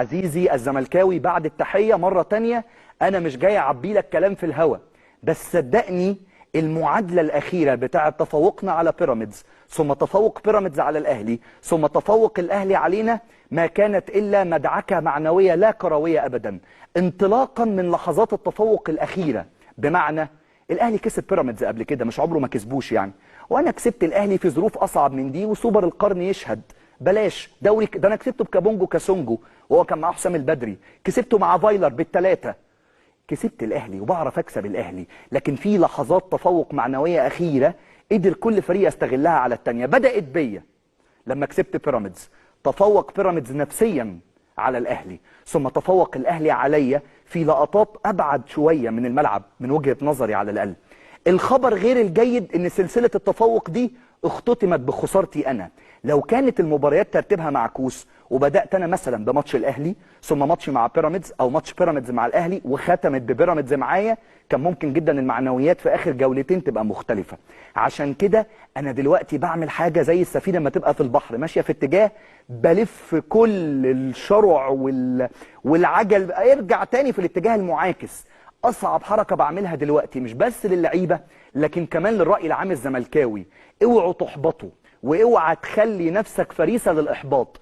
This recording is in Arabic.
عزيزي الزملكاوي بعد التحية مرة تانية، أنا مش جاي أعبي لك كلام في الهوا، بس صدقني المعادلة الأخيرة بتاعة تفوقنا على بيراميدز ثم تفوق بيراميدز على الأهلي ثم تفوق الأهلي علينا ما كانت إلا مدعكة معنوية لا كروية أبدا، انطلاقا من لحظات التفوق الأخيرة. بمعنى الأهلي كسب بيراميدز قبل كده، مش عمره ما كسبوش يعني، وأنا كسبت الأهلي في ظروف أصعب من دي وسوبر القرن يشهد. بلاش دوري ده، انا كسبته بكابونجو كاسونجو وهو كان معاه حسام البدري، كسبته مع فايلر بالثلاثه. كسبت الاهلي وبعرف اكسب الاهلي، لكن في لحظات تفوق معنويه اخيره قدر كل فريق يستغلها على الثانيه. بدات بيا لما كسبت بيراميدز، تفوق بيراميدز نفسيا على الاهلي، ثم تفوق الاهلي عليا في لقطات ابعد شويه من الملعب من وجهه نظري على الاقل. الخبر غير الجيد ان سلسله التفوق دي اختتمت بخسارتي انا. لو كانت المباريات ترتيبها معكوس وبدات انا مثلا بماتش الاهلي ثم ماتش مع بيراميدز او ماتش بيراميدز مع الاهلي وختمت ببيراميدز معايا، كان ممكن جدا المعنويات في اخر جولتين تبقى مختلفه. عشان كده انا دلوقتي بعمل حاجه زي السفينه لما تبقى في البحر ماشيه في اتجاه، بلف كل الشرع والعجل ارجع تاني في الاتجاه المعاكس. اصعب حركه بعملها دلوقتي مش بس للعيبه لكن كمان للراي العام الزملكاوي، اوعوا تحبطوا واوعى تخلي نفسك فريسه للاحباط.